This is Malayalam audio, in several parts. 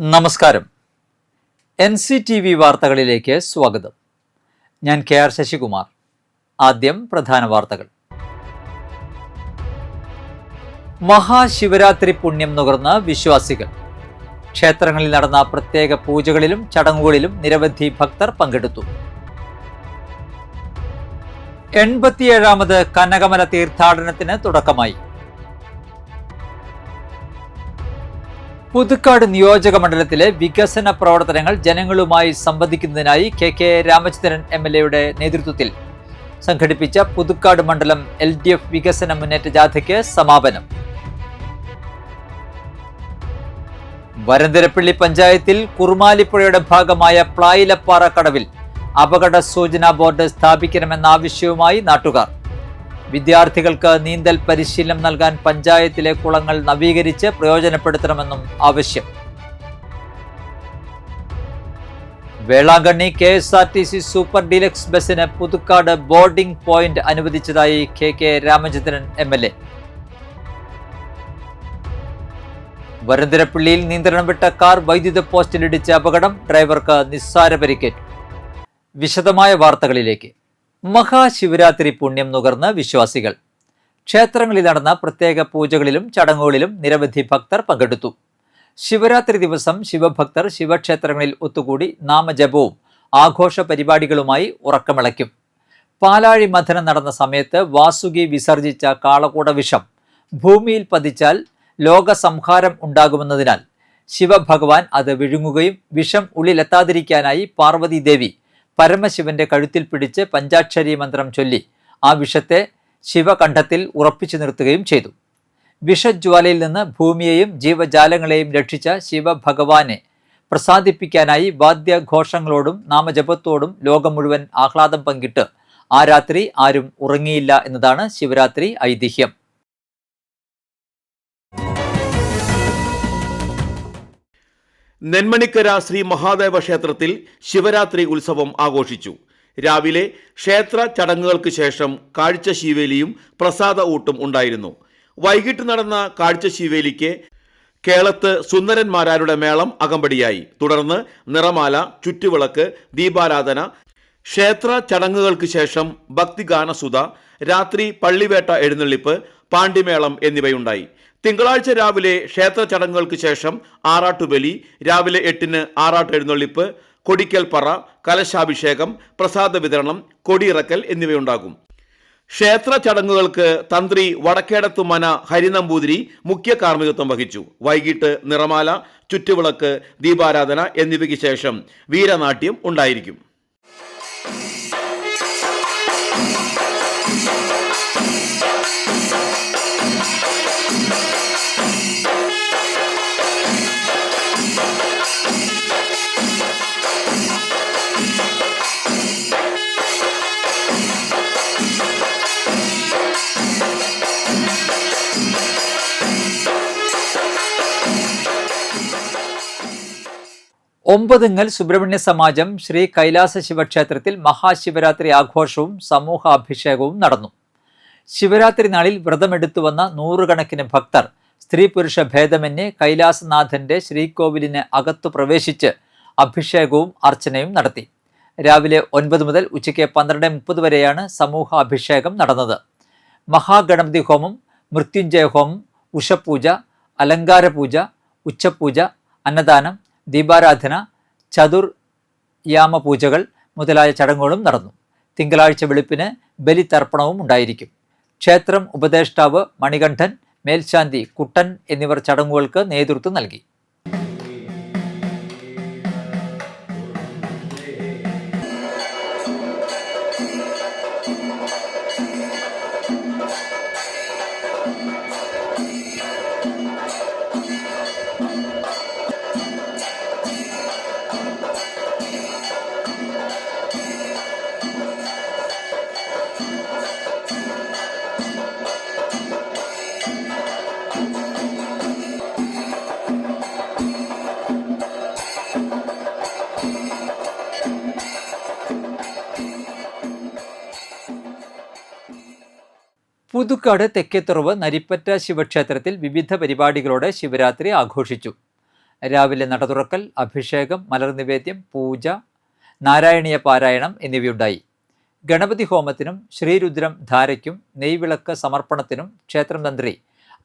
നമസ്കാരം. NCTV വാർത്തകളിലേക്ക് സ്വാഗതം. ഞാൻ KR ശശികുമാർ. ആദ്യം പ്രധാന വാർത്തകൾ. മഹാശിവരാത്രി പുണ്യം നുകർന്ന വിശ്വാസികൾ. ക്ഷേത്രങ്ങളിൽ നടന്ന പ്രത്യേക പൂജകളിലും ചടങ്ങുകളിലും നിരവധി ഭക്തർ പങ്കെടുത്തു. 87ാമത് കനകമല തീർത്ഥാടനത്തിന് തുടക്കമായി. പുതുക്കാട് നിയോജക മണ്ഡലത്തിലെ വികസന പ്രവർത്തനങ്ങൾ ജനങ്ങളുമായി സംവദിക്കുന്നതിനായി KK രാമചന്ദ്രൻ MLA നേതൃത്വത്തിൽ സംഘടിപ്പിച്ച പുതുക്കാട് മണ്ഡലം LDF വികസന മുന്നേറ്റ ജാഥയ്ക്ക് സമാപനം. വരന്തരപ്പള്ളി പഞ്ചായത്തിൽ കുറുമാലിപ്പുഴയുടെ ഭാഗമായ പ്ലായിലപ്പാറ കടവിൽ അപകട സൂചനാ ബോർഡ് സ്ഥാപിക്കണമെന്ന ആവശ്യവുമായി നാട്ടുകാർ. വിദ്യാർത്ഥികൾക്ക് നീന്തൽ പരിശീലനം നൽകാൻ പഞ്ചായത്തിലെ കുളങ്ങൾ നവീകരിച്ച് പ്രയോജനപ്പെടുത്തണമെന്നും ആവശ്യം. വേളാങ്കണ്ണി KSRTC സൂപ്പർ ഡീലക്സ് ബസിന് പുതുക്കാട് ബോർഡിംഗ് പോയിന്റ് അനുവദിച്ചതായി KK രാമചന്ദ്രൻ MLA. വരന്തരപ്പള്ളിയിൽ നിയന്ത്രണം വിട്ട കാർ വൈദ്യുത പോസ്റ്റിലിടിച്ച അപകടം, ഡ്രൈവർക്ക് നിസ്സാര പരിക്കേറ്റു. വിശദമായ വാർത്തകളിലേക്ക്. മഹാശിവരാത്രി പുണ്യം നുകർന്ന് വിശ്വാസികൾ. ക്ഷേത്രങ്ങളിൽ നടന്ന പ്രത്യേക പൂജകളിലും ചടങ്ങുകളിലും നിരവധി ഭക്തർ പങ്കെടുത്തു. ശിവരാത്രി ദിവസം ശിവഭക്തർ ശിവക്ഷേത്രങ്ങളിൽ ഒത്തുകൂടി നാമജപവും ആഘോഷ പരിപാടികളുമായി ഉറക്കമിളയ്ക്കും. പാലാഴി മഥനം നടന്ന സമയത്ത് വാസുകി വിസർജിച്ച കാളകൂട വിഷം ഭൂമിയിൽ പതിച്ചാൽ ലോകസംഹാരം ഉണ്ടാകുമെന്നതിനാൽ ശിവഭഗവാൻ അത് വിഴുങ്ങുകയും വിഷം ഉള്ളിലെത്താതിരിക്കാനായി പാർവതി ദേവി പരമശിവന്റെ കഴുത്തിൽ പിടിച്ച് പഞ്ചാക്ഷരി മന്ത്രം ചൊല്ലി ആ വിഷത്തെ ശിവകണ്ഠത്തിൽ ഉറപ്പിച്ചു നിർത്തുകയും ചെയ്തു. വിഷജ്വാലയിൽ നിന്ന് ഭൂമിയെയും ജീവജാലങ്ങളെയും രക്ഷിച്ച ശിവഭഗവാനെ പ്രസാദിപ്പിക്കാനായി വാദ്യഘോഷങ്ങളോടും നാമജപത്തോടും ലോകം മുഴുവൻ ആഹ്ലാദം പങ്കിട്ട് ആ രാത്രി ആരും ഉറങ്ങിയില്ല എന്നതാണ് ശിവരാത്രി ഐതിഹ്യം. നെന്മണിക്കര ശ്രീ മഹാദേവ ക്ഷേത്രത്തിൽ ശിവരാത്രി ഉത്സവം ആഘോഷിച്ചു. രാവിലെ ക്ഷേത്ര ചടങ്ങുകൾക്ക് ശേഷം കാഴ്ചശീവേലിയും പ്രസാദ ഊട്ടും ഉണ്ടായിരുന്നു. വൈകിട്ട് നടന്ന കാഴ്ചശീവേലിക്ക് കേളത്ത് സുന്ദരന്മാരാരുടെ മേളം അകമ്പടിയായി. തുടർന്ന് നിറമാല, ചുറ്റുവിളക്ക്, ദീപാരാധന, ക്ഷേത്ര ചടങ്ങുകൾക്ക് ശേഷം ഭക്തിഗാനസുധ, രാത്രി പള്ളിവേട്ട എഴുന്നള്ളിപ്പ്, പാണ്ടിമേളം എന്നിവയുണ്ടായി. തിങ്കളാഴ്ച രാവിലെ ക്ഷേത്ര ചടങ്ങുകൾക്ക് ശേഷം ആറാട്ടുബലി, രാവിലെ 8-ന് ആറാട്ട് എഴുന്നള്ളിപ്പ്, കൊടിക്കൽപ്പറ, കലശാഭിഷേകം, പ്രസാദ വിതരണം, കൊടിയിറക്കൽ എന്നിവയുണ്ടാകും. ക്ഷേത്ര ചടങ്ങുകൾക്ക് തന്ത്രി വടക്കേടത്തുമന ഹരിനമ്പൂതിരി മുഖ്യ കാർമ്മികത്വം വഹിച്ചു. വൈകിട്ട് നിറമാല, ചുറ്റുവിളക്ക്, ദീപാരാധന എന്നിവയ്ക്ക് ശേഷം വീരനാട്യം ഉണ്ടായിരിക്കും. ഒമ്പതുങ്ങൽ സുബ്രഹ്മണ്യ സമാജം ശ്രീ കൈലാസ ശിവക്ഷേത്രത്തിൽ മഹാശിവരാത്രി ആഘോഷവും സമൂഹാഭിഷേകവും നടന്നു. ശിവരാത്രി നാളിൽ വ്രതമെടുത്തുവന്ന നൂറുകണക്കിന് ഭക്തർ സ്ത്രീ പുരുഷ ഭേദമന്യേ കൈലാസനാഥന്റെ ശ്രീകോവിലിന് അകത്തു പ്രവേശിച്ച് അഭിഷേകവും അർച്ചനയും നടത്തി. രാവിലെ 9 മുതൽ ഉച്ചയ്ക്ക് 12:30 വരെയാണ് സമൂഹാഭിഷേകം നടന്നത്. മഹാഗണപതി ഹോമം, മൃത്യുഞ്ജയ ഹോമം, ഉഷപൂജ, അലങ്കാരപൂജ, ഉച്ചപൂജ, അന്നദാനം, ദീപാരാധന, ചതുർയാമ പൂജകൾ മുതലായ ചടങ്ങുകളും നടന്നു. തിങ്കളാഴ്ച വെളുപ്പിന് ബലിതർപ്പണവും ഉണ്ടായിരിക്കും. ക്ഷേത്രം ഉപദേഷ്ടാവ് മണികണ്ഠൻ, മേൽശാന്തി കുട്ടൻ എന്നിവർ ചടങ്ങുകൾക്ക് നേതൃത്വം നൽകി. പുതുക്കാട് തെക്കേത്തുറവ് നരിപ്പറ്റ ശിവക്ഷേത്രത്തിൽ വിവിധ പരിപാടികളോടെ ശിവരാത്രി ആഘോഷിച്ചു. രാവിലെ നട തുറക്കൽ, അഭിഷേകം, മലർനിവേദ്യം, പൂജ, നാരായണീയ പാരായണം എന്നിവയുണ്ടായി. ഗണപതി ഹോമത്തിനും ശ്രീരുദ്രം ധാരയ്ക്കും നെയ്വിളക്ക് സമർപ്പണത്തിനും ക്ഷേത്രം തന്ത്രി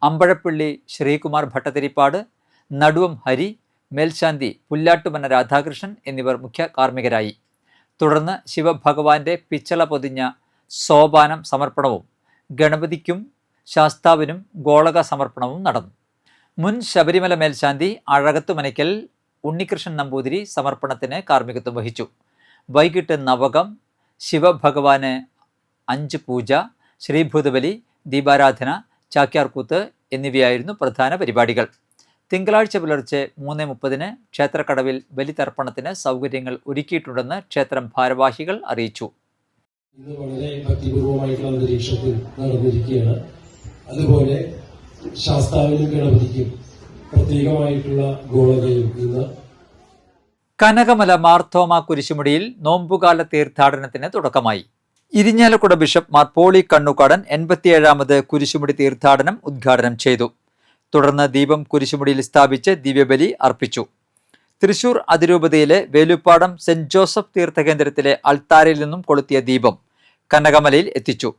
അമ്പഴപ്പള്ളി ശ്രീകുമാർ ഭട്ടതിരിപ്പാട്, നടുവം ഹരി, മേൽശാന്തി പുല്ലാട്ടുമന രാധാകൃഷ്ണൻ എന്നിവർ മുഖ്യ കാർമ്മികരായി. തുടർന്ന് ശിവഭഗവാന്റെ പിച്ചള പൊതിഞ്ഞ സോപാനം സമർപ്പണവും ഗണപതിക്കും ശാസ്താവിനും ഗോളക സമർപ്പണവും നടന്നു. മുൻ ശബരിമല മേൽശാന്തി അഴകത്തുമനയ്ക്കൽ ഉണ്ണികൃഷ്ണൻ നമ്പൂതിരി സമർപ്പണത്തിന് കാർമ്മികത്വം വഹിച്ചു. വൈകിട്ട് നവകം, ശിവഭഗവാന് 5 പൂജ, ശ്രീഭൂതബലി, ദീപാരാധന, ചാക്യാർകൂത്ത് എന്നിവയായിരുന്നു പ്രധാന പരിപാടികൾ. തിങ്കളാഴ്ച പുലർച്ചെ 3:30 ക്ഷേത്രക്കടവിൽ ബലിതർപ്പണത്തിന് സൗകര്യങ്ങൾ ഒരുക്കിയിട്ടുണ്ടെന്ന് ക്ഷേത്രം ഭാരവാഹികൾ അറിയിച്ചു. ഇന്ന് വളരെ ഭക്തിപൂർവമായിട്ടുള്ള അന്തരീക്ഷത്തിൽ നടന്നിരിക്കുകയാണ്. അതുപോലെ ശാസ്താവിനും ഗണപതിക്കും പ്രത്യേകമായിട്ടുള്ള ഗോളകയും ഇന്ന്. കനകമല മാർത്തോമ കുരിശുമുടിയിൽ നോമ്പുകാല തീർത്ഥാടനത്തിന് തുടക്കമായി. ഇരിഞ്ഞാലക്കുട ബിഷപ്പ് മാർ പോളി കണ്ണുകാടൻ 87ാമത് കുരിശുമുടി തീർത്ഥാടനം ഉദ്ഘാടനം ചെയ്തു. തുടർന്ന് ദീപം കുരിശുമുടിയിൽ സ്ഥാപിച്ച് ദിവ്യബലി അർപ്പിച്ചു. തൃശൂർ അതിരൂപതയിലെ വേലുപ്പാടം സെന്റ് ജോസഫ് തീർത്ഥകേന്ദ്രത്തിലെ അൾത്താരയിൽ നിന്നും കൊളുത്തിയ ദീപം കനകമലയിൽ എത്തിച്ചു.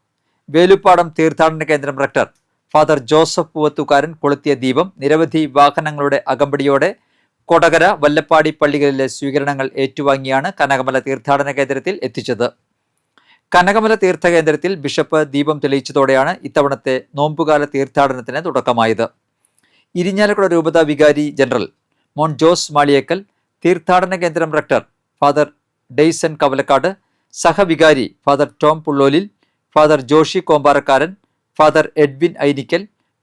വേലുപ്പാടം തീർത്ഥാടന കേന്ദ്രം റക്ടർ ഫാദർ ജോസഫ് പൂവത്തുകാരൻ കൊളുത്തിയ ദീപം നിരവധി വാഹനങ്ങളുടെ അകമ്പടിയോടെ കൊടകര, വല്ലപ്പാടി പള്ളികളിലെ സ്വീകരണങ്ങൾ ഏറ്റുവാങ്ങിയാണ് കനകമല തീർത്ഥാടന കേന്ദ്രത്തിൽ എത്തിച്ചത്. കനകമല തീർത്ഥകേന്ദ്രത്തിൽ ബിഷപ്പ് ദീപം തെളിയിച്ചതോടെയാണ് ഇത്തവണത്തെ നോമ്പുകാല തീർത്ഥാടനത്തിന് തുടക്കമായത്. ഇരിഞ്ഞാലക്കുട രൂപതാ വികാരി ജനറൽ മോൺ ജോസ് മാളിയേക്കൽ, തീർത്ഥാടന കേന്ദ്രം റക്ടർ ഫാദർ ഡെയ്സൺ കവലക്കാട്, സഹവികാരി father Tom Pullolil, father Joshy Kombarakkaran, father Edwin Ainikkal,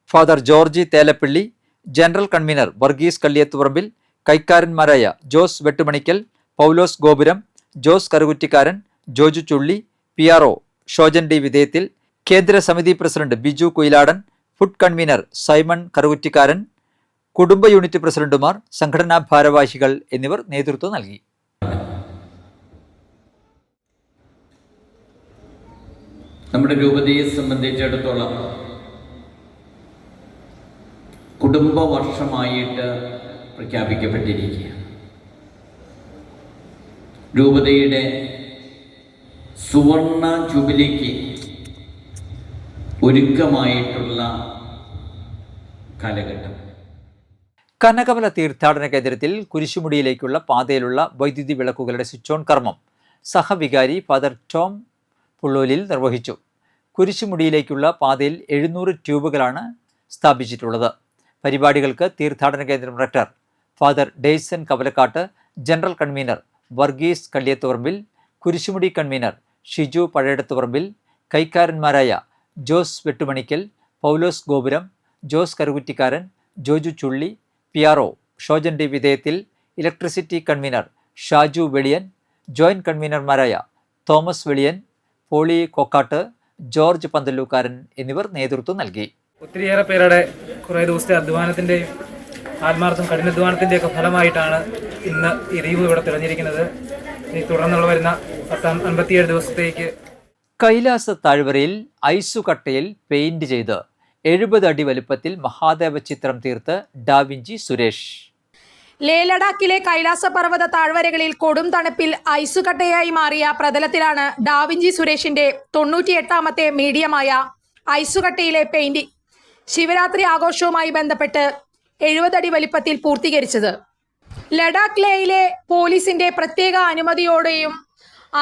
father Georgy Thelappilly, general convener Varghese Kalliyathuparambil, കൈക്കാരന്മാരായ ജോസ് വെട്ടുമണിക്കൽ, പൗലോസ് ഗോപുരം, ജോസ് കറുകുറ്റിക്കാരൻ, ജോജു ചുള്ളി, PRO ഷോജൻ ഡി വിധേയത്തിൽ, കേന്ദ്ര സമിതി president Biju Kuyiladan, food convener Simon Karukuttikkaran, കുടുംബ യൂണിറ്റ് പ്രസിഡന്റുമാർ, സംഘടനാ ഭാരവാഹികൾ എന്നിവർ നേതൃത്വം നൽകി. നമ്മുടെ രൂപതയെ സംബന്ധിച്ചിടത്തോളം കുടുംബവർഷമായിട്ട് പ്രഖ്യാപിക്കപ്പെട്ടിരിക്കുകയാണ്. രൂപതയുടെ സുവർണ ജൂബിലിക്ക് ഒരുക്കമായിട്ടുള്ള കാലഘട്ടം. കനകമല തീർത്ഥാടന കേന്ദ്രത്തിൽ കുരിശുമുടിയിലേക്കുള്ള പാതയിലുള്ള വൈദ്യുതി വിളക്കുകളുടെ സ്വിച്ച് ഓൺ കർമ്മം സഹവികാരി ഫാദർ ടോം പുള്ളോലിൽ നിർവഹിച്ചു. കുരിശുമുടിയിലേക്കുള്ള പാതയിൽ 700 ട്യൂബുകളാണ് സ്ഥാപിച്ചിട്ടുള്ളത്. പരിപാടികൾക്ക് തീർത്ഥാടന കേന്ദ്രം rector father Dayson Kavalakkatt, general convener Varghese Kalliyathuparambil, Kurisumudi convener Shiju Pazhayadathuparambil, കൈക്കാരന്മാരായ Jose Vettumanikkal, Paulose Gopuram, Jose Karukuttikkaran, Joju Chulli, PRO Shojan D Vidheyathil, electricity convener Shaju Veliyan, joint കൺവീനർമാരായ തോമസ് വെളിയൻ, പോളി കൊക്കാട്ട്, ജോർജ് പന്തല്ലൂക്കാരൻ എന്നിവർ നേതൃത്വം നൽകി. ഒത്തിരിയേറെ പേരുടെ കുറേ ദിവസത്തെ അധ്വാനത്തിൻ്റെയും ആത്മാർത്ഥം കഠിനാധ്വാനത്തിൻ്റെയൊക്കെ ഫലമായിട്ടാണ് ഇന്ന് ഈ ദ്വീപ് ഇവിടെ തിരഞ്ഞിരിക്കുന്നത്. ഇനി തുടർന്നുള്ള വരുന്ന 57 ദിവസത്തേക്ക് കൈലാസ താഴ്വരയിൽ ഐസുകട്ടയിൽ പെയിന്റ് ചെയ്ത് 70 അടി വലുപ്പത്തിൽ മഹാദേവ ചിത്രം തീർത്ത് ഡാവിഞ്ചി സുരേഷ്. ലേ ലഡാക്കിലെ കൈലാസ പർവ്വത താഴ്വരകളിൽ കൊടും തണുപ്പിൽ ഐസുകട്ടയായി മാറിയ പ്രതലത്തിലാണ് ഡാവിഞ്ചി സുരേഷിന്റെ 98ാമത്തെ മീഡിയമായ ഐസുകട്ടയിലെ പെയിന്റിംഗ് ശിവരാത്രി ആഘോഷവുമായി ബന്ധപ്പെട്ട് 70 അടി വലിപ്പത്തിൽ പൂർത്തീകരിച്ചത്. ലഡാക്ക് ലേയിലെ പോലീസിന്റെ പ്രത്യേക അനുമതിയോടെയും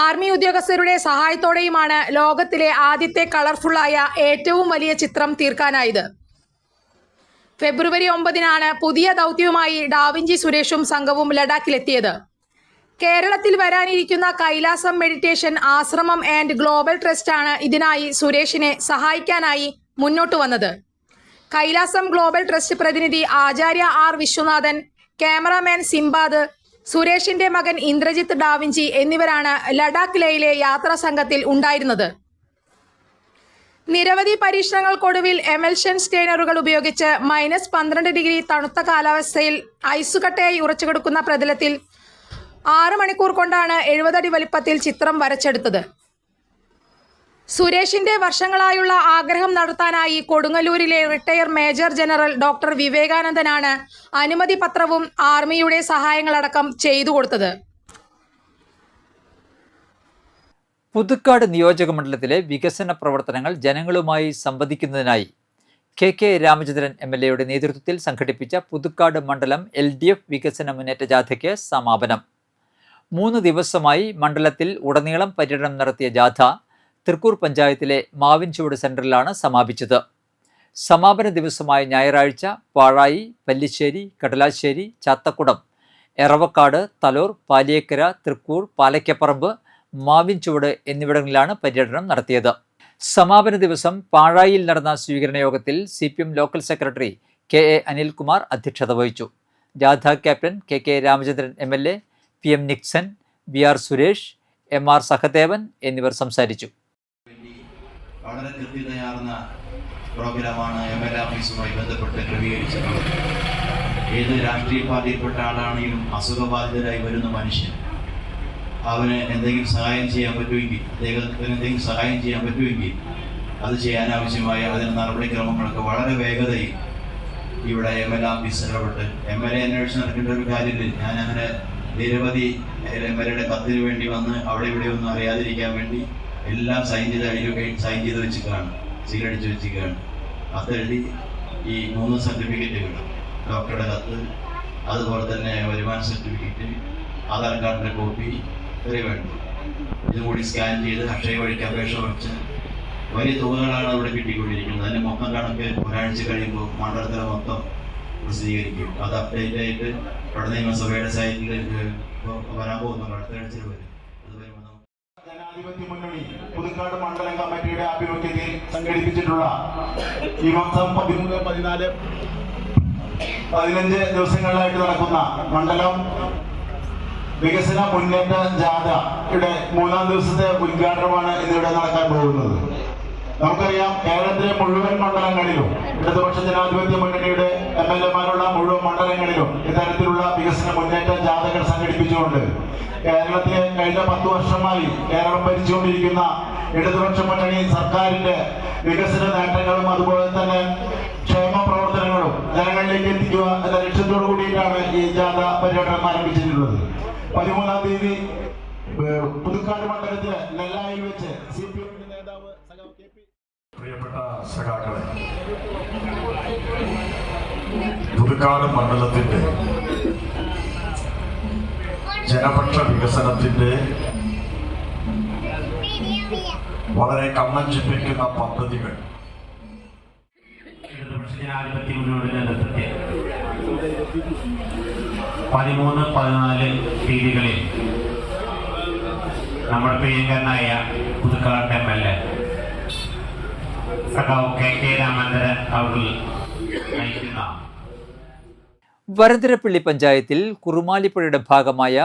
ആർമി ഉദ്യോഗസ്ഥരുടെ സഹായത്തോടെയുമാണ് ലോകത്തിലെ ആദ്യത്തെ കളർഫുള്ളായ ഏറ്റവും വലിയ ചിത്രം തീർക്കാനായത്. ഫെബ്രുവരി 9-നാണ് പുതിയ ദൗത്യവുമായി ഡാവിഞ്ചി സുരേഷും സംഘവും ലഡാക്കിലെത്തിയത്. കേരളത്തിൽ വരാനിരിക്കുന്ന കൈലാസം മെഡിറ്റേഷൻ ആശ്രമം ആൻഡ് ഗ്ലോബൽ ട്രസ്റ്റാണ് ഇതിനായി സുരേഷിനെ സഹായിക്കാനായി മുന്നോട്ട് വന്നത്. കൈലാസം ഗ്ലോബൽ ട്രസ്റ്റ് പ്രതിനിധി ആചാര്യ R വിശ്വനാഥൻ, ക്യാമറാമാൻ സിംബാദ്, സുരേഷിന്റെ മകൻ ഇന്ദ്രജിത്ത് ഡാവിഞ്ചി എന്നിവരാണ് ലഡാക്ക് ലേയിലെ യാത്രാ സംഘത്തിൽ ഉണ്ടായിരുന്നത്. നിരവധി പരീക്ഷണങ്ങൾക്കൊടുവിൽ എമൽഷൻ സ്റ്റെയിനറുകൾ ഉപയോഗിച്ച് -12 ഡിഗ്രി തണുത്ത കാലാവസ്ഥയിൽ ഐസുകട്ടയായി ഉറച്ചുകിടക്കുന്ന പ്രതലത്തിൽ 6 മണിക്കൂർ കൊണ്ടാണ് 70 അടി വലിപ്പത്തിൽ ചിത്രം വരച്ചെടുത്തത്. സുരേഷിന്റെ വർഷങ്ങളായുള്ള ആഗ്രഹം നടത്താനായി കൊടുങ്ങല്ലൂരിലെ റിട്ടയർ മേജർ ജനറൽ ഡോക്ടർ വിവേകാനന്ദനാണ് അനുമതി പത്രവും ആർമിയുടെ സഹായങ്ങളടക്കം ചെയ്തു കൊടുത്തത്. പുതുക്കാട് നിയോജകമണ്ഡലത്തിലെ വികസന പ്രവർത്തനങ്ങൾ ജനങ്ങളുമായി സംവദിക്കുന്നതിനായി കെ രാമചന്ദ്രൻ MLA നേതൃത്വത്തിൽ സംഘടിപ്പിച്ച പുതുക്കാട് മണ്ഡലം LDF വികസന മുന്നേറ്റ ജാഥയ്ക്ക് സമാപനം. 3 ദിവസമായി മണ്ഡലത്തിൽ ഉടനീളം പര്യടനം നടത്തിയ ജാഥ തൃക്കൂർ പഞ്ചായത്തിലെ മാവിൻചുവട് സെന്ററിലാണ് സമാപിച്ചത്. സമാപന ദിവസമായ ഞായറാഴ്ച പാഴായി, പല്ലിശ്ശേരി, കടലാശ്ശേരി, ചാത്തക്കുടം, എറവക്കാട്, തലോർ, പാലിയേക്കര, തൃക്കൂർ, പാലയ്ക്കപ്പറമ്പ്, മാവിൻചുവട് എന്നിവിടങ്ങളിലാണ് പര്യടനം നടത്തിയത്. സമാപന ദിവസം പാഴായിൽ നടന്ന സ്വീകരണ യോഗത്തിൽ CPM local secretary KA Anilkumar അധ്യക്ഷത വഹിച്ചു. ജാഥ captain K Ramachandran MLA, PM Nixon, BR Suresh, MR Sahadevan എന്നിവർ സംസാരിച്ചു. വളരെ കൃത്യതയാർന്ന പ്രോഗ്രാമാണ് MLA ഓഫീസുമായി ബന്ധപ്പെട്ട് ക്രമീകരിച്ചിട്ടുള്ളത്. ഏത് രാഷ്ട്രീയ പാർട്ടിയിൽപ്പെട്ട ആളാണെങ്കിലും അസുഖബാധിതരായി വരുന്ന മനുഷ്യൻ അവന് എന്തെങ്കിലും സഹായം ചെയ്യാൻ പറ്റുമെങ്കിൽ, അദ്ദേഹത്തിന് എന്തെങ്കിലും സഹായം ചെയ്യാൻ പറ്റുമെങ്കിൽ അത് ചെയ്യാനാവശ്യമായ അതിന് നടപടിക്രമങ്ങളൊക്കെ വളരെ വേഗതയിൽ ഇവിടെ MLA ഓഫീസ് ഇടപെട്ട് MLA അന്വേഷണം നടക്കേണ്ട ഒരു കാര്യത്തിൽ ഞാൻ അങ്ങനെ നിരവധി MLA കത്തിന് വേണ്ടി വന്ന് അവിടെ ഇവിടെ ഒന്നും അറിയാതിരിക്കാൻ വേണ്ടി എല്ലാം സൈൻ ചെയ്ത് വെച്ചിട്ടാണ്, സീലടിച്ച് വെച്ചിട്ടാണ്. കത്തെഴുതി ഈ 3 സർട്ടിഫിക്കറ്റുകൾ, ഡോക്ടറുടെ കത്ത്, അതുപോലെ തന്നെ വരുമാന സർട്ടിഫിക്കറ്റ്, ആധാർ കാർഡിൻ്റെ കോപ്പി ഇത്രയും വേണ്ടി ഇതും കൂടി സ്കാൻ ചെയ്ത് അക്ഷയ വഴിക്ക് അപേക്ഷ വെച്ച് വലിയ തുകകളാണ് അവിടെ കിട്ടിക്കൊണ്ടിരിക്കുന്നത്. അതിൻ്റെ മൊത്തം കണക്ക് ഒരാഴ്ച കഴിയുമ്പോൾ മണ്ഡലത്തിലെ മൊത്തം പ്രസിദ്ധീകരിക്കും. അത് അപ്ഡേറ്റ് ആയിട്ട് ഇവിടെ നിയമസഭയുടെ സൈറ്റിൽ വരാൻ പോകുന്നുണ്ട്. അടുത്ത ആഴ്ചയിൽ വരും. ജനാധിപത്യ മുന്നണി പുതുക്കാട് മണ്ഡലം കമ്മിറ്റിയുടെ ആഭിമുഖ്യത്തിൽ സംഘടിപ്പിച്ചിട്ടുള്ള ഈ മാസം 13, 14, 15 ദിവസങ്ങളിലായിട്ട് നടക്കുന്ന മണ്ഡലം വികസന മുന്നേറ്റ ജാഥയുടെ 3ാം ദിവസത്തെ ഉദ്ഘാടനമാണ് ഇന്നിവിടെ നടക്കാൻ പോകുന്നത്. നമുക്കറിയാം, കേരളത്തിലെ മുഴുവൻ മണ്ഡലങ്ങളിലും ഇടതുപക്ഷ ജനാധിപത്യ മുന്നണിയുടെ MLA-മാരുള്ള മുഴുവൻ മണ്ഡലങ്ങളിലും ഇത്തരത്തിലുള്ള വികസന മുന്നേറ്റ ജാഥകൾ സംഘടിപ്പിച്ചുകൊണ്ട് കേരളത്തിലെ കഴിഞ്ഞ 10 വർഷമായി കേരളം ഭരിച്ചുകൊണ്ടിരിക്കുന്ന ഇടതുപക്ഷ മുന്നണി സർക്കാരിന്റെ വികസന നേട്ടങ്ങളും അതുപോലെ തന്നെ ക്ഷേമ പ്രവർത്തനങ്ങളും ജനങ്ങളിലേക്ക് എത്തിക്കുക എന്ന ലക്ഷ്യത്തോടു കൂടിയിട്ടാണ് ഈ ജാഥ പര്യടനം ആരംഭിച്ചിട്ടുള്ളത്. 13-ാം തീയതി പുതുക്കാട് മണ്ഡലത്തിലെ നെല്ലായിൽ വെച്ച് CPM നേതാവ് KP. പ്രിയപ്പെട്ട സഖാക്കളെ, പുതുക്കാട് മണ്ഡലത്തിന്റെ ജനപക്ഷ വികസനത്തിന്റെ വളരെ കണ്ണഞ്ചിപ്പിക്കുന്ന പദ്ധതികൾ ജനാധിപത്യ മുന്നണിയുടെ നേതൃത്വത്തിൽ 13, 14 തീയതികളിൽ നമ്മുടെ പ്രിയങ്കരനായ പുതുക്കാട് MLA സഖാവ് കെ രാമചന്ദ്രൻ അവർ നയിക്കുന്ന വരന്തരപ്പള്ളി പഞ്ചായത്തിൽ കുറുമാലിപ്പുഴയുടെ ഭാഗമായ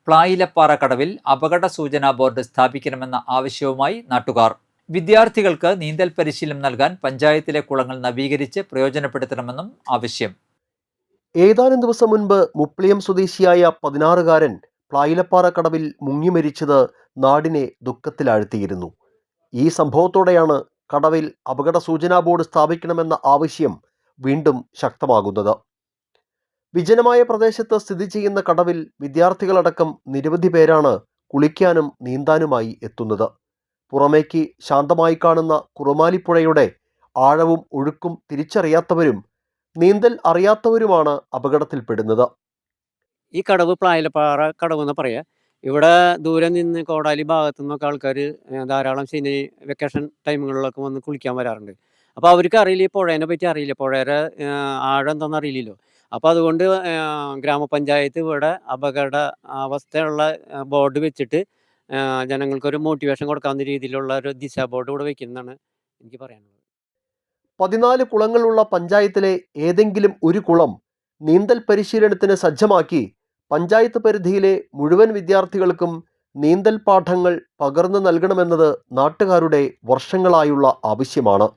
പ്ലായിലപ്പാറ കടവിൽ അപകട സൂചനാ ബോർഡ് സ്ഥാപിക്കണമെന്ന ആവശ്യവുമായി നാട്ടുകാർ. വിദ്യാർത്ഥികൾക്ക് നീന്തൽ പരിശീലനം നൽകാൻ പഞ്ചായത്തിലെ കുളങ്ങൾ നവീകരിച്ച് പ്രയോജനപ്പെടുത്തണമെന്നും ആവശ്യം. ഏതാനും ദിവസം മുൻപ് മുപ്ലിയം സ്വദേശിയായ 16-കാരൻ പ്ലായിലപ്പാറ കടവിൽ മുങ്ങി മരിച്ചത് നാടിനെ ദുഃഖത്തിലാഴ്ത്തിയിരുന്നു. ഈ സംഭവത്തോടെയാണ് കടവിൽ അപകട സൂചനാ ബോർഡ് സ്ഥാപിക്കണമെന്ന ആവശ്യം വീണ്ടും ശക്തമാകുന്നത്. വിജനമായ പ്രദേശത്ത് സ്ഥിതി ചെയ്യുന്ന കടവിൽ വിദ്യാർത്ഥികളടക്കം നിരവധി പേരാണ് കുളിക്കാനും നീന്താനുമായി എത്തുന്നത്. പുറമേക്ക് ശാന്തമായി കാണുന്ന കുറുമാലിപ്പുഴയുടെ ആഴവും ഒഴുക്കും തിരിച്ചറിയാത്തവരും നീന്തൽ അറിയാത്തവരുമാണ് അപകടത്തിൽപ്പെടുന്നത്. ഈ കടവ് പ്ലായിലപ്പാറ കടവ് എന്ന് പറയാം. ഇവിടെ ദൂരെ നിന്ന് കോടാലി ഭാഗത്തു നിന്നൊക്കെ ആൾക്കാർ ധാരാളം ശനി വെക്കേഷൻ ടൈമുകളിലൊക്കെ വന്ന് കുളിക്കാൻ വരാറുണ്ട്. അപ്പോൾ അവർക്ക് അറിയില്ല, ഈ പുഴേനെ പറ്റി അറിയില്ല, പുഴയുടെ ആഴം എന്താണെന്ന് അറിയില്ലല്ലോ. അപ്പോൾ അതുകൊണ്ട് ഗ്രാമപഞ്ചായത്ത് ഇവിടെ അപകട അവസ്ഥയുള്ള ബോർഡ് വെച്ചിട്ട് ജനങ്ങൾക്കൊരു മോട്ടിവേഷൻ കൊടുക്കാവുന്ന രീതിയിലുള്ള ഒരു ദിശ ബോർഡ് ഇവിടെ വയ്ക്കുന്നതാണ് എനിക്ക് പറയാനുള്ളത്. 14 കുളങ്ങളുള്ള പഞ്ചായത്തിലെ ഏതെങ്കിലും ഒരു കുളം നീന്തൽ പരിശീലനത്തിന് സജ്ജമാക്കി പഞ്ചായത്ത് പരിധിയിലെ മുഴുവൻ വിദ്യാർത്ഥികൾക്കും നീന്തൽ പാഠങ്ങൾ പകർന്നു നൽകണമെന്നത് നാട്ടുകാരുടെ വർഷങ്ങളായുള്ള ആവശ്യമാണ്.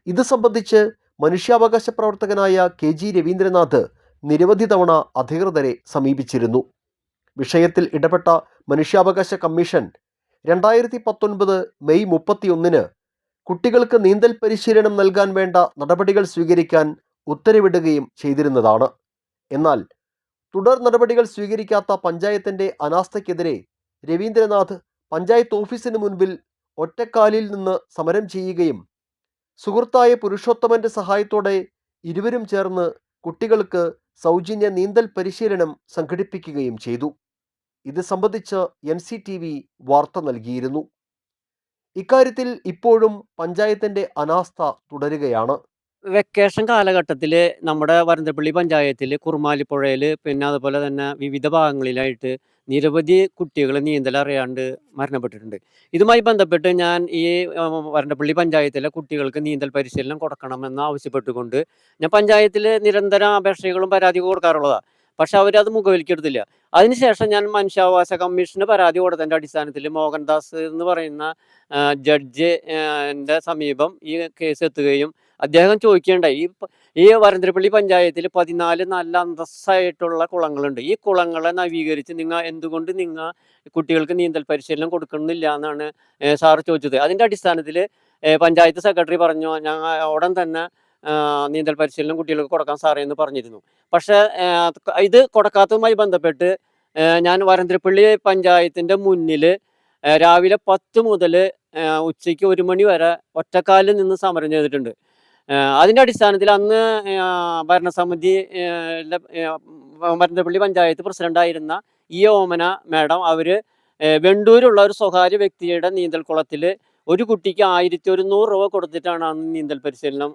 ഇത് സംബന്ധിച്ച് മനുഷ്യാവകാശ പ്രവർത്തകനായ KG രവീന്ദ്രനാഥ് നിരവധി തവണ അധികൃതരെ സമീപിച്ചിരുന്നു. വിഷയത്തിൽ ഇടപെട്ട മനുഷ്യാവകാശ കമ്മീഷൻ 2019 മെയ് 31 കുട്ടികൾക്ക് നീന്തൽ പരിശീലനം നൽകാൻ വേണ്ട നടപടികൾ സ്വീകരിക്കാൻ ഉത്തരവിടുകയും ചെയ്തിരുന്നതാണ്. എന്നാൽ തുടർ നടപടികൾ സ്വീകരിക്കാത്ത പഞ്ചായത്തിന്റെ അനാസ്ഥയ്ക്കെതിരെ രവീന്ദ്രനാഥ് പഞ്ചായത്ത് ഓഫീസിന് മുൻപിൽ ഒറ്റക്കാലിൽ നിന്ന് സമരം ചെയ്യുകയും സുഹൃത്തായ പുരുഷോത്തമന്റെ സഹായത്തോടെ ഇരുവരും ചേർന്ന് കുട്ടികൾക്ക് സൗജന്യ നീന്തൽ പരിശീലനം സംഘടിപ്പിക്കുകയും ചെയ്തു. ഇത് സംബന്ധിച്ച് NCTV വാർത്ത നൽകിയിരുന്നു. ഇക്കാര്യത്തിൽ ഇപ്പോഴും പഞ്ചായത്തിന്റെ അനാസ്ഥ തുടരുകയാണ്. വെക്കേഷൻ കാലഘട്ടത്തിൽ നമ്മുടെ വരന്തപ്പള്ളി പഞ്ചായത്തിൽ കുറുമാലിപ്പുഴയിൽ പിന്നെ അതുപോലെ തന്നെ വിവിധ ഭാഗങ്ങളിലായിട്ട് നിരവധി കുട്ടികൾ നീന്തൽ അറിയാണ്ട് മരണപ്പെട്ടിട്ടുണ്ട്. ഇതുമായി ബന്ധപ്പെട്ട് ഞാൻ ഈ വരന്തപ്പള്ളി പഞ്ചായത്തിലെ കുട്ടികൾക്ക് നീന്തൽ പരിശീലനം കൊടുക്കണമെന്ന് ആവശ്യപ്പെട്ടുകൊണ്ട് ഞാൻ പഞ്ചായത്തിൽ നിരന്തരം അപേക്ഷകളും പരാതികളും കൊടുക്കാറുള്ളതാണ്. പക്ഷെ അവരത് മുഖവിലേക്കെടുത്തില്ല. അതിനുശേഷം ഞാൻ മനുഷ്യാവകാശ കമ്മീഷന് പരാതി കൊടുത്തതിൻ്റെ അടിസ്ഥാനത്തിൽ മോഹൻദാസ് എന്ന് പറയുന്ന ജഡ്ജ് എൻ്റെ സമീപം ഈ കേസ് എത്തുകയും അദ്ദേഹം ചോദിക്കേണ്ടായി, ഈ വരന്തരപ്പള്ളി പഞ്ചായത്തിൽ 14 നല്ല അന്തസ്സായിട്ടുള്ള കുളങ്ങളുണ്ട്. ഈ കുളങ്ങളെ നവീകരിച്ച് എന്തുകൊണ്ട് നിങ്ങൾ കുട്ടികൾക്ക് നീന്തൽ പരിശീലനം കൊടുക്കുന്നില്ല എന്നാണ് സാറ് ചോദിച്ചത്. അതിൻ്റെ അടിസ്ഥാനത്തിൽ പഞ്ചായത്ത് സെക്രട്ടറി പറഞ്ഞു, ഞങ്ങൾ ഉടൻ തന്നെ നീന്തൽ പരിശീലനം കുട്ടികൾക്ക് കൊടുക്കാൻ സാറേ എന്ന് പറഞ്ഞിരുന്നു. പക്ഷേ ഇത് കൊടുക്കാത്തതുമായി ബന്ധപ്പെട്ട് ഞാൻ വരന്തരപ്പള്ളി പഞ്ചായത്തിൻ്റെ മുന്നിൽ രാവിലെ 10 മുതൽ ഉച്ചയ്ക്ക് 1 മണി വരെ ഒറ്റക്കാലിൽ നിന്ന് സമരം ചെയ്തിട്ടുണ്ട്. അതിൻ്റെ അടിസ്ഥാനത്തിൽ അന്ന് ഭരണസമിതി വരന്തരപ്പള്ളി പഞ്ചായത്ത് പ്രസിഡൻ്റായിരുന്ന ഓമന മാഡം അവർ വെണ്ടൂരുള്ള ഒരു സ്വകാര്യ വ്യക്തിയുടെ നീന്തൽ കുളത്തിൽ ഒരു കുട്ടിക്ക് 1100 രൂപ കൊടുത്തിട്ടാണ് അന്ന് നീന്തൽ പരിശീലനം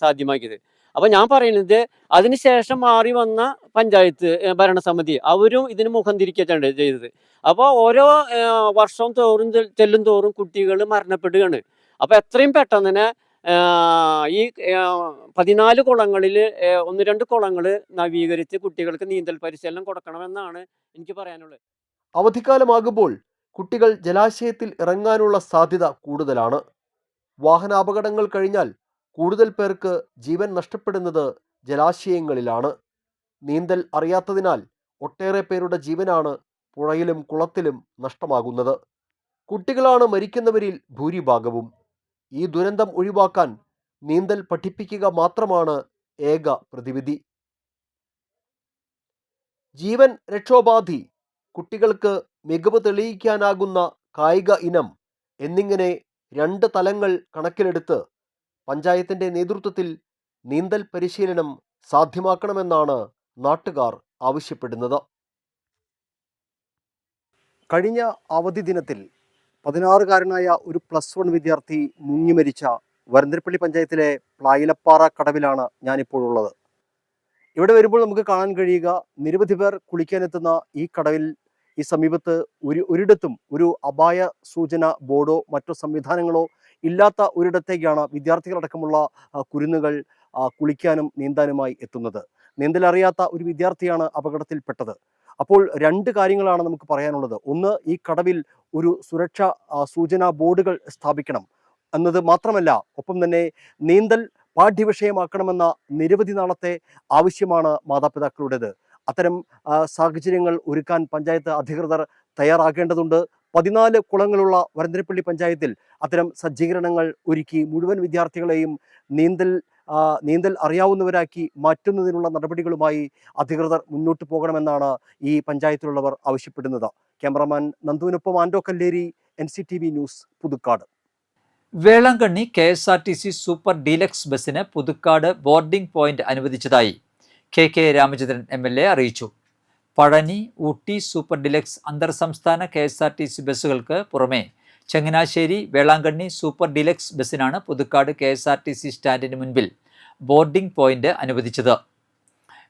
സാധ്യമാക്കിയത്. അപ്പോൾ ഞാൻ പറയുന്നത് അതിനുശേഷം മാറി വന്ന പഞ്ചായത്ത് ഭരണസമിതി അവരും ഇതിന് മുഖം തിരിക്കുകയാണ് ചെയ്തത്. അപ്പോൾ ഓരോ വർഷം ചെല്ലും തോറും കുട്ടികൾ മരണപ്പെടുകയാണ്. അപ്പോൾ എത്രയും പെട്ടെന്ന് തന്നെ ഈ 14 കുളങ്ങളിൽ 1-2 കുളങ്ങൾ നവീകരിച്ച് കുട്ടികൾക്ക് നീന്തൽ പരിശീലനം കൊടുക്കണമെന്നാണ് എനിക്ക് പറയാനുള്ളത്. അവധിക്കാലമാകുമ്പോൾ കുട്ടികൾ ജലാശയത്തിൽ ഇറങ്ങാനുള്ള സാധ്യത കൂടുതലാണ്. വാഹനാപകടങ്ങൾ കഴിഞ്ഞാൽ കൂടുതൽ പേർക്ക് ജീവൻ നഷ്ടപ്പെടുന്നത് ജലാശയങ്ങളിലാണ്. നീന്തൽ അറിയാത്തതിനാൽ ഒട്ടേറെ പേരുടെ ജീവനാണ് പുഴയിലും കുളത്തിലും നഷ്ടമാകുന്നത്. കുട്ടികളാണ് മരിക്കുന്നവരിൽ ഭൂരിഭാഗവും. ഈ ദുരന്തം ഒഴിവാക്കാൻ നീന്തൽ പഠിപ്പിക്കുക മാത്രമാണ് ഏക പ്രതിവിധി. ജീവൻ രക്ഷോപാധി, കുട്ടികൾക്ക് മികവ് തെളിയിക്കാനാകുന്ന കായിക ഇനം എന്നിങ്ങനെ 2 തലങ്ങൾ കണക്കിലെടുത്ത് പഞ്ചായത്തിന്റെ നേതൃത്വത്തിൽ നീന്തൽ പരിശീലനം സാധ്യമാക്കണമെന്നാണ് നാട്ടുകാർ ആവശ്യപ്പെടുന്നത്. കഴിഞ്ഞ അവധി ദിനത്തിൽ 16-കാരനായ ഒരു +1 വിദ്യാർത്ഥി മുങ്ങി മരിച്ച വരന്തരപ്പള്ളി പഞ്ചായത്തിലെ പ്ലായിലപ്പാറ കടവിലാണ് ഞാനിപ്പോഴുള്ളത്. ഇവിടെ വരുമ്പോൾ നമുക്ക് കാണാൻ കഴിയുക, നിരവധി പേർ കുളിക്കാനെത്തുന്ന ഈ കടവിൽ ഈ സമീപത്ത് ഒരിടത്തും ഒരു അപായ സൂചന ബോർഡോ മറ്റോ സംവിധാനങ്ങളോ ഇല്ലാത്ത ഒരിടത്തേക്കാണ് വിദ്യാർത്ഥികളടക്കമുള്ള കുരുന്നുകൾ കുളിക്കാനും നീന്താനുമായി എത്തുന്നത്. നീന്തലറിയാത്ത ഒരു വിദ്യാർത്ഥിയാണ് അപകടത്തിൽപ്പെട്ടത്. അപ്പോൾ 2 കാര്യങ്ങളാണ് നമുക്ക് പറയാനുള്ളത്. ഒന്ന്, ഈ കടവിൽ ഒരു സുരക്ഷാ സൂചനാ ബോർഡുകൾ സ്ഥാപിക്കണം എന്നത് മാത്രമല്ല, ഒപ്പം തന്നെ നീന്തൽ പാഠ്യവിഷയമാക്കണമെന്ന നിരവധി നാളത്തെ ആവശ്യമാണ് മാതാപിതാക്കളുടേത്. അത്തരം സാഹചര്യങ്ങൾ ഒരുക്കാൻ പഞ്ചായത്ത് അധികൃതർ തയ്യാറാകേണ്ടതുണ്ട്. 14 കുളങ്ങളുള്ള വരന്തരപ്പള്ളി പഞ്ചായത്തിൽ അത്തരം സജ്ജീകരണങ്ങൾ ഒരുക്കി മുഴുവൻ വിദ്യാർത്ഥികളെയും നീന്തൽ അറിയാവുന്നവരാക്കി മാറ്റുന്നതിനുള്ള നടപടികളുമായി അധികൃതർ മുന്നോട്ട് പോകണമെന്നാണ് ഈ പഞ്ചായത്തിലുള്ളവർ ആവശ്യപ്പെടുന്നത്. ക്യാമറാമാൻ നന്ദുവിനൊപ്പം Ando Kalleri, NCTV news, Puthukkad. Velankanni KSRTC super deluxe ബസ്സിന് പുതുക്കാട് ബോർഡിംഗ് പോയിന്റ് അനുവദിച്ചതായി KK രാമചന്ദ്രൻ MLA അറിയിച്ചു. പഴനി, ഊട്ടി സൂപ്പർ ഡീലക്സ് അന്തർ സംസ്ഥാന KSRTC ബസ്സുകൾക്ക് പുറമെ ചങ്ങനാശ്ശേരി, വേളാങ്കണ്ണി സൂപ്പർ ഡീലക്സ് ബസ്സിനാണ് പുതുക്കാട് KSRTC സ്റ്റാൻഡിന് മുൻപിൽ ബോർഡിംഗ് പോയിന്റ് അനുവദിച്ചത്.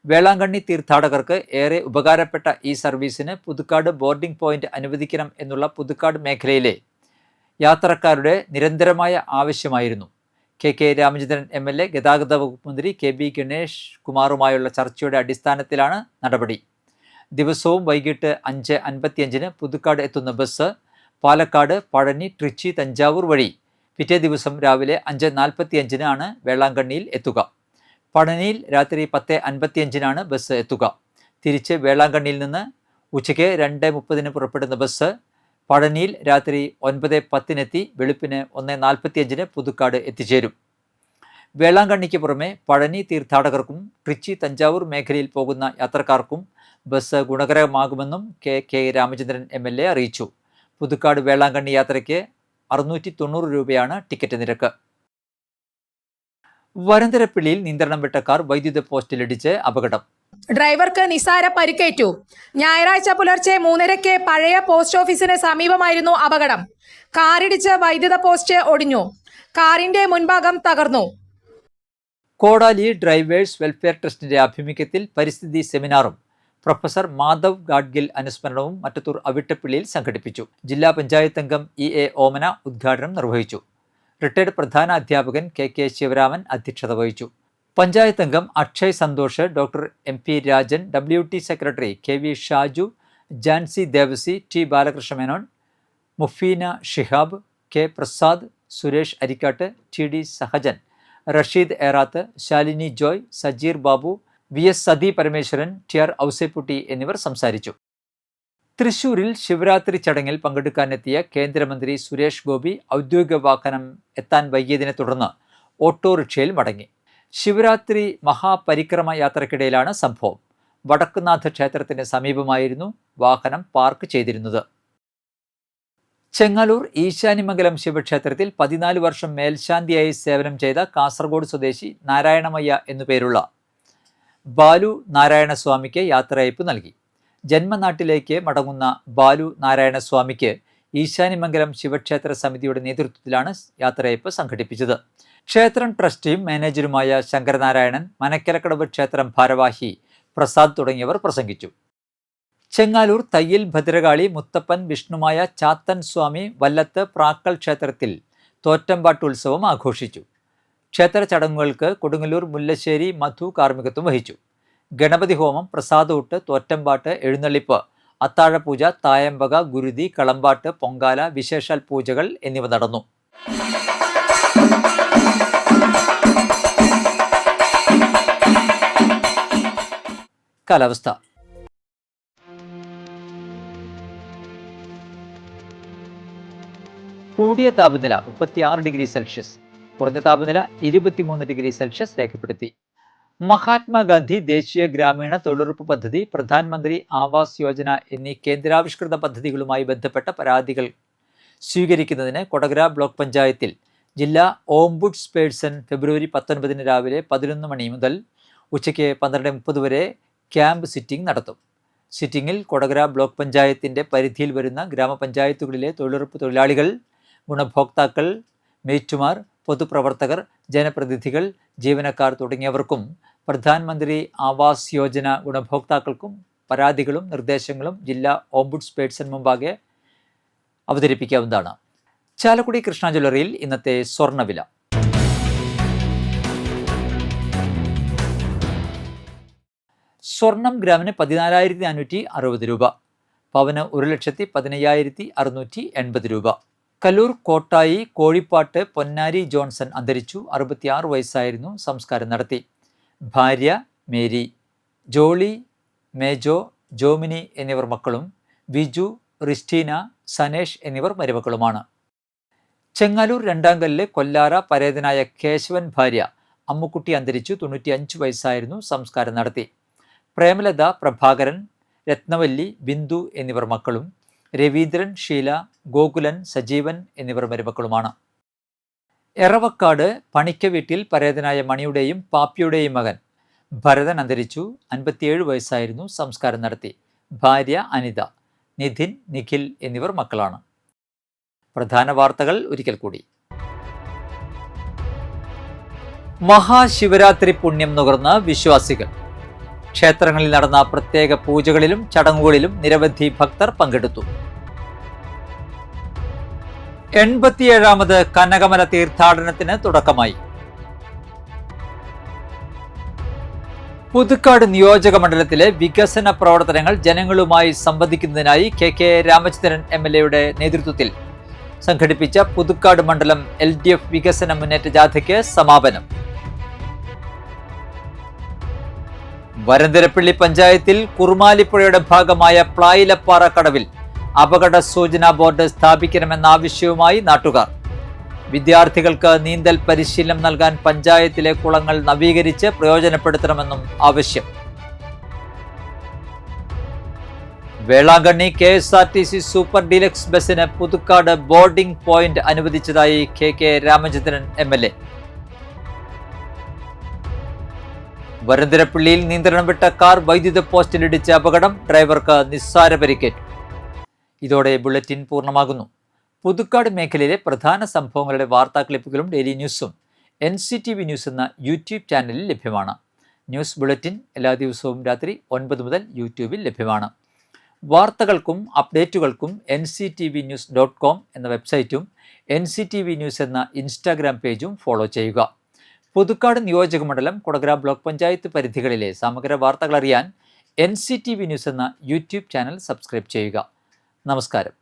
വേളാങ്കണ്ണി തീർത്ഥാടകർക്ക് ഏറെ ഉപകാരപ്പെട്ട ഈ സർവീസിന് പുതുക്കാട് ബോർഡിംഗ് പോയിന്റ് അനുവദിക്കണം എന്നുള്ള പുതുക്കാട് മേഖലയിലെ യാത്രക്കാരുടെ നിരന്തരമായ ആവശ്യമായിരുന്നു. KK രാമചന്ദ്രൻ MLA ഗതാഗത വകുപ്പ് മന്ത്രി KB ഗണേഷ് കുമാറുമായുള്ള ചർച്ചയുടെ അടിസ്ഥാനത്തിലാണ് നടപടി. ദിവസവും വൈകിട്ട് 5:55 പുതുക്കാട് എത്തുന്ന ബസ് പാലക്കാട്, പഴനി, ട്രിച്ചി, തഞ്ചാവൂർ വഴി പിറ്റേ ദിവസം രാവിലെ 5:45 വേളാങ്കണ്ണിയിൽ എത്തുക. പഴനിയിൽ രാത്രി 10:55 ബസ് എത്തുക. തിരിച്ച് വേളാങ്കണ്ണിയിൽ നിന്ന് ഉച്ചയ്ക്ക് 2:30 പുറപ്പെടുന്ന ബസ് പഴനിയിൽ രാത്രി 9:10 വെളുപ്പിന് 1:45 പുതുക്കാട് എത്തിച്ചേരും. വേളാങ്കണ്ണിക്ക് പുറമെ പഴനി തീർത്ഥാടകർക്കും ട്രിച്ചി തഞ്ചാവൂർ മേഖലയിൽ പോകുന്ന യാത്രക്കാർക്കും ബസ് ഗുണകരമാകുമെന്നും കെ രാമചന്ദ്രൻ MLA അറിയിച്ചു. പുതുക്കാട് വേളാങ്കണ്ണി യാത്രയ്ക്ക് 690 രൂപയാണ് ടിക്കറ്റ് നിരക്ക്. വരന്തരപ്പള്ളിയിൽ നിയന്ത്രണം വിട്ട കാർ വൈദ്യുത പോസ്റ്റിലിടിച്ച് അപകടം. ഡ്രൈവർക്ക് നിസാര പരിക്കേറ്റു. ഞായറാഴ്ച പുലർച്ചെ 3:30 പഴയ പോസ്റ്റ് ഓഫീസിന് സമീപമായിരുന്നു അപകടം. കാറിടിച്ച് വൈദ്യുത പോസ്റ്റ് ഒടിഞ്ഞു. കാറിന്റെ മുൻഭാഗം തകർന്നു. കോടാലി ഡ്രൈവേഴ്സ് വെൽഫെയർ ട്രസ്റ്റിന്റെ ആഭിമുഖ്യത്തിൽ പരിസ്ഥിതി സെമിനാറും പ്രൊഫസർ മാധവ് ഗാഡ്ഗിൽ അനുസ്മരണവും മറ്റത്തൂർ അവിട്ടപ്പള്ളിയിൽ സംഘടിപ്പിച്ചു. ജില്ലാ പഞ്ചായത്ത് അംഗം EA ഓമന ഉദ്ഘാടനം നിർവഹിച്ചു. റിട്ടയർഡ് പ്രധാന അധ്യാപകൻ KK ശിവരാമൻ അധ്യക്ഷത വഹിച്ചു. പഞ്ചായത്ത് അംഗം Akshay Santhosh, doctor MP Rajan, WT secretary KV Shaju, Jancy Devassy, T Balakrishna Menon, Mufeena Shihab, K Prasad, Suresh Arikkatt, TD Sahajan, Rasheed Erath, Shalini Joy, Sajeer Babu, VS Sathi Parameswaran, TR Ouseppootty എന്നിവർ സംസാരിച്ചു. തൃശൂരിൽ ശിവരാത്രി ചടങ്ങിൽ പങ്കെടുക്കാനെത്തിയ കേന്ദ്രമന്ത്രി സുരേഷ് ഗോപി ഔദ്യോഗിക വാഹനം എത്താൻ വൈകിയതിനെ തുടർന്ന് ഓട്ടോറിക്ഷയിൽ മടങ്ങി. ശിവരാത്രി മഹാപരിക്രമ യാത്രക്കിടയിലാണ് സംഭവം. വടക്കുന്നാഥ ക്ഷേത്രത്തിന് സമീപമായിരുന്നു വാഹനം പാർക്ക് ചെയ്തിരുന്നത്. ചെങ്ങാലൂർ ഈശാനിമംഗലം ശിവക്ഷേത്രത്തിൽ 14 വർഷം മേൽശാന്തിയായി സേവനം ചെയ്ത കാസർഗോഡ് സ്വദേശി നാരായണമയ്യ എന്നുപേരുള്ള ബാലു നാരായണസ്വാമിക്ക് യാത്രയയപ്പ് നൽകി. ജന്മനാട്ടിലേക്ക് മടങ്ങുന്ന ബാലു നാരായണസ്വാമിക്ക് ഈശാനിമംഗലം ശിവക്ഷേത്ര സമിതിയുടെ നേതൃത്വത്തിലാണ് യാത്രയയപ്പ് സംഘടിപ്പിച്ചത്. ക്ഷേത്രം ട്രസ്റ്റിയും മാനേജരുമായ ശങ്കരനാരായണൻ, മനക്കലക്കടവ് ക്ഷേത്രം ഭാരവാഹി പ്രസാദ് തുടങ്ങിയവർ പ്രസംഗിച്ചു. ചെങ്ങാലൂർ തയ്യിൽ ഭദ്രകാളി മുത്തപ്പൻ വിഷ്ണുമായ ചാത്തൻ സ്വാമി വല്ലത്ത് പ്രാക്കൽ ക്ഷേത്രത്തിൽ തോറ്റമ്പാട്ട് ഉത്സവം ആഘോഷിച്ചു. ക്ഷേത്ര ചടങ്ങുകൾക്ക് കൊടുങ്ങല്ലൂർ മുല്ലശ്ശേരി മധു കാർമ്മികത്വം വഹിച്ചു. ഗണപതി ഹോമം, പ്രസാദൂട്ട്, തോറ്റമ്പാട്ട്, എഴുന്നള്ളിപ്പ്, അത്താഴപൂജ, തായമ്പക, ഗുരുതി, കളമ്പാട്ട്, പൊങ്കാല, വിശേഷാൽ പൂജകൾ എന്നിവ നടന്നു. കാലാവസ്ഥ. കൂടിയ താപനില 36 ഡിഗ്രി സെൽഷ്യസ്, കുറഞ്ഞ താപനില 23 ഡിഗ്രി സെൽഷ്യസ് രേഖപ്പെടുത്തി. മഹാത്മാഗാന്ധി ദേശീയ ഗ്രാമീണ തൊഴിലുറപ്പ് പദ്ധതി, പ്രധാനമന്ത്രി ആവാസ് യോജന എന്നീ കേന്ദ്രാവിഷ്കൃത പദ്ധതികളുമായി ബന്ധപ്പെട്ട പരാതികൾ സ്വീകരിക്കുന്നതിന് കൊടകര ബ്ലോക്ക് പഞ്ചായത്തിൽ ജില്ലാ ഓംബുഡ്സ് പേഴ്സൺ ഫെബ്രുവരി 19 രാവിലെ 11 മണി മുതൽ ഉച്ചയ്ക്ക് 12:30 വരെ ക്യാമ്പ് സിറ്റിംഗ് നടത്തും. സിറ്റിംഗിൽ കൊടകര ബ്ലോക്ക് പഞ്ചായത്തിൻ്റെ പരിധിയിൽ വരുന്ന ഗ്രാമപഞ്ചായത്തുകളിലെ തൊഴിലുറപ്പ് തൊഴിലാളികൾ, ഗുണഭോക്താക്കൾ, മേറ്റുമാർ, പൊതുപ്രവർത്തകർ, ജനപ്രതിനിധികൾ, ജീവനക്കാർ തുടങ്ങിയവർക്കും പ്രധാനമന്ത്രി ആവാസ് യോജന ഗുണഭോക്താക്കൾക്കും പരാതികളും നിർദ്ദേശങ്ങളും ജില്ലാ ഓംബുഡ്സ് പേഴ്സൺ മുമ്പാകെ അവതരിപ്പിക്കാവുന്നതാണ്. ചാലക്കുടി കൃഷ്ണ ജ്വല്ലറിയിൽ ഇന്നത്തെ സ്വർണ്ണവില. സ്വർണം ഗ്രാമിന് 14,560 രൂപ, പവന് 1,15,680 രൂപ. കല്ലൂർ കോട്ടായി കോഴിപ്പാട്ട് പൊന്നാരി ജോൺസൺ അന്തരിച്ചു. 66 വയസ്സായിരുന്നു. സംസ്കാരം നടത്തി. ഭാര്യ മേരി, ജോളി, മേജോ, ജോമിനി എന്നിവർ മക്കളും, വിജു, റിസ്റ്റീന, സനേഷ് എന്നിവർ മരുമക്കളുമാണ്. ചെങ്ങാലൂർ രണ്ടാംകല്ലിലെ കൊല്ലാറ പരേതനായ കേശവൻ ഭാര്യ അമ്മുക്കുട്ടി അന്തരിച്ചു. 95 വയസ്സായിരുന്നു. സംസ്കാരം നടത്തി. പ്രേമലത, പ്രഭാകരൻ, രത്നവല്ലി, ബിന്ദു എന്നിവർ മക്കളും, രവീന്ദ്രൻ, ഷീല, ഗോകുലൻ, സജീവൻ എന്നിവർ മരുമക്കളുമാണ്. എറവക്കാട് പണിക്ക വീട്ടിൽ പരേതനായ മണിയുടെയും പാപ്പിയുടെയും മകൻ ഭരതൻ അന്തരിച്ചു. 57 വയസ്സായിരുന്നു. സംസ്കാരം നടത്തി. ഭാര്യ അനിത, നിധിൻ, നിഖിൽ എന്നിവർ മക്കളാണ്. പ്രധാന വാർത്തകൾ ഒരിക്കൽ കൂടി. മഹാശിവരാത്രി പുണ്യം നുകർന്ന വിശ്വാസികൾ. ക്ഷേത്രങ്ങളിൽ നടന്ന പ്രത്യേക പൂജകളിലും ചടങ്ങുകളിലും നിരവധി ഭക്തർ പങ്കെടുത്തു. 87ാമത് കനകമല തീർത്ഥാടനത്തിന് തുടക്കമായി. പുതുക്കാട് നിയോജക മണ്ഡലത്തിലെ വികസന പ്രവർത്തനങ്ങൾ ജനങ്ങളുമായി സംവദിക്കുന്നതിനായി KK രാമചന്ദ്രൻ MLAയുടെ നേതൃത്വത്തിൽ സംഘടിപ്പിച്ച പുതുക്കാട് മണ്ഡലം LDF വികസന മുന്നേറ്റ ജാഥയ്ക്ക് സമാപനം. വരന്തരപ്പള്ളി പഞ്ചായത്തിൽ കുറുമാലിപ്പുഴയുടെ ഭാഗമായ പ്ലായിലപ്പാറ കടവിൽ അപകട സൂചനാ ബോർഡ് സ്ഥാപിക്കണമെന്ന ആവശ്യവുമായി നാട്ടുകാർ. വിദ്യാർത്ഥികൾക്ക് നീന്തൽ പരിശീലനം നൽകാൻ പഞ്ചായത്തിലെ കുളങ്ങൾ നവീകരിച്ച് പ്രയോജനപ്പെടുത്തണമെന്നും ആവശ്യം. വേളാങ്കണ്ണി KSRTC സൂപ്പർ ഡീലക്സ് ബസിന് പുതുക്കാട് ബോർഡിംഗ് പോയിന്റ് അനുവദിച്ചതായി KK രാമചന്ദ്രൻ MLA. വരന്തരപ്പള്ളിയിൽ നിയന്ത്രണം വിട്ട കാർ വൈദ്യുത പോസ്റ്റിലിടിച്ച അപകടം, ഡ്രൈവർക്ക് നിസ്സാര പരിക്കേറ്റു. ഇതോടെ ബുള്ളറ്റിൻ പൂർണ്ണമാകുന്നു. പുതുക്കാട് മേഖലയിലെ പ്രധാന സംഭവങ്ങളുടെ വാർത്താ ക്ലിപ്പുകളും ഡെയിലി ന്യൂസും NCTV ന്യൂസ് എന്ന യൂട്യൂബ് ചാനലിൽ ലഭ്യമാണ്. ന്യൂസ് ബുള്ളറ്റിൻ എല്ലാ ദിവസവും രാത്രി 9 മുതൽ യൂട്യൂബിൽ ലഭ്യമാണ്. വാർത്തകൾക്കും അപ്ഡേറ്റുകൾക്കും nctvnews.com എന്ന വെബ്സൈറ്റും NCTV ന്യൂസ് എന്ന ഇൻസ്റ്റാഗ്രാം പേജും ഫോളോ ചെയ്യുക. പുതുക്കാട് നിയോജകമണ്ഡലം, കൊടകര ബ്ലോക്ക് പഞ്ചായത്ത് പരിധികളിലെ സമഗ്ര വാർത്തകൾ അറിയാൻ NCTV ന്യൂസ് എന്ന യൂട്യൂബ് ചാനൽ സബ്സ്ക്രൈബ് ചെയ്യുക. നമസ്കാരം.